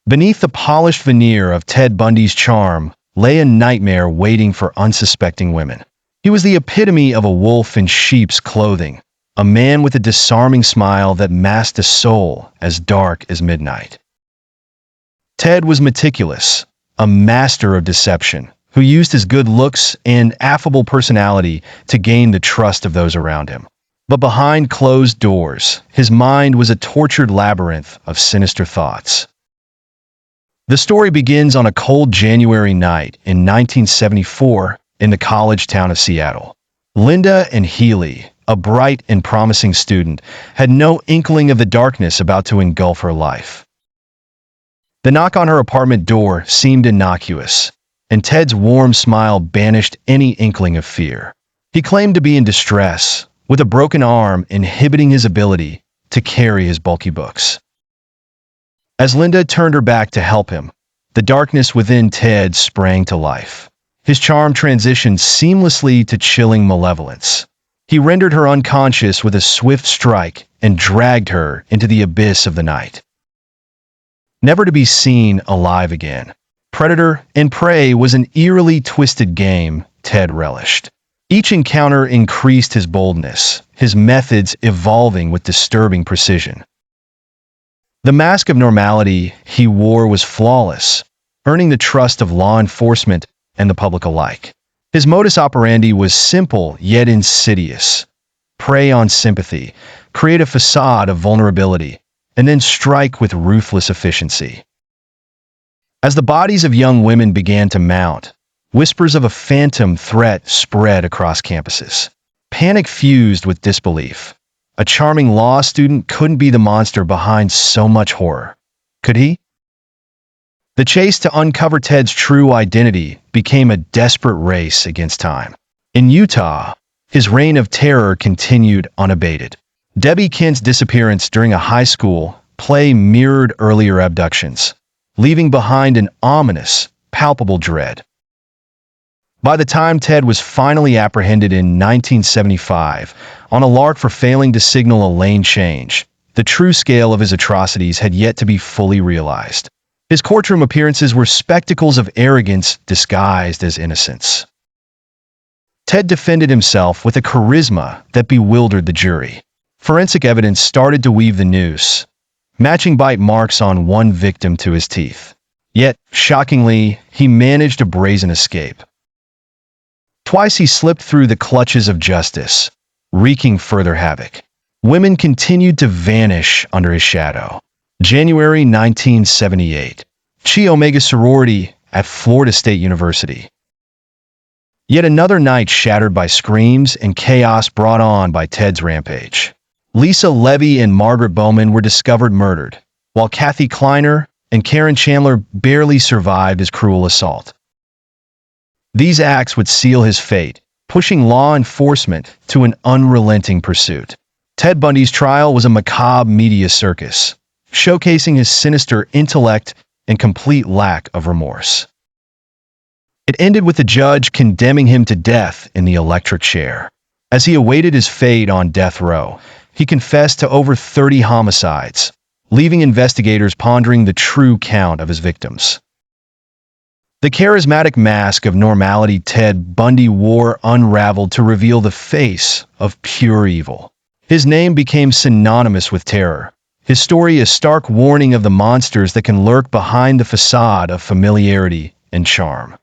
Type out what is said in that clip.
Beneath the polished veneer of Ted Bundy's charm lay a nightmare waiting for unsuspecting women. He was the epitome of a wolf in sheep's clothing, a man with a disarming smile that masked a soul as dark as midnight. Ted was meticulous, a master of deception, who used his good looks and affable personality to gain the trust of those around him. But behind closed doors, his mind was a tortured labyrinth of sinister thoughts. The story begins on a cold January night in 1974 in the college town of Seattle. Lynda Ann Healy, a bright and promising student, had no inkling of the darkness about to engulf her life. The knock on her apartment door seemed innocuous, and Ted's warm smile banished any inkling of fear. He claimed to be in distress, with a broken arm inhibiting his ability to carry his bulky books. As Lynda turned her back to help him, the darkness within Ted sprang to life. His charm transitioned seamlessly to chilling malevolence. He rendered her unconscious with a swift strike and dragged her into the abyss of the night, never to be seen alive again. Predator and prey was an eerily twisted game Ted relished. Each encounter increased his boldness, his methods evolving with disturbing precision. The mask of normality he wore was flawless, earning the trust of law enforcement and the public alike. His modus operandi was simple yet insidious: prey on sympathy, create a facade of vulnerability, and then strike with ruthless efficiency. As the bodies of young women began to mount, whispers of a phantom threat spread across campuses. Panic fused with disbelief. A charming law student couldn't be the monster behind so much horror, could he? The chase to uncover Ted's true identity became a desperate race against time. In Utah, his reign of terror continued unabated. Debbie Kent's disappearance during a high school play mirrored earlier abductions, leaving behind an ominous, palpable dread. By the time Ted was finally apprehended in 1975, on a lark for failing to signal a lane change, the true scale of his atrocities had yet to be fully realized. His courtroom appearances were spectacles of arrogance disguised as innocence. Ted defended himself with a charisma that bewildered the jury. Forensic evidence started to weave the noose, matching bite marks on one victim to his teeth. Yet, shockingly, he managed a brazen escape. Twice he slipped through the clutches of justice, wreaking further havoc. Women continued to vanish under his shadow. January 1978. Chi Omega sorority at Florida State University. Yet another night shattered by screams and chaos brought on by Ted's rampage. Lisa Levy and Margaret Bowman were discovered murdered, while Kathy Kleiner and Karen Chandler barely survived his cruel assault. These acts would seal his fate, pushing law enforcement to an unrelenting pursuit. Ted Bundy's trial was a macabre media circus, showcasing his sinister intellect and complete lack of remorse. It ended with the judge condemning him to death in the electric chair. As he awaited his fate on death row, he confessed to over 30 homicides, leaving investigators pondering the true count of his victims. The charismatic mask of normality Ted Bundy wore unraveled to reveal the face of pure evil. His name became synonymous with terror. His story a stark warning of the monsters that can lurk behind the facade of familiarity and charm.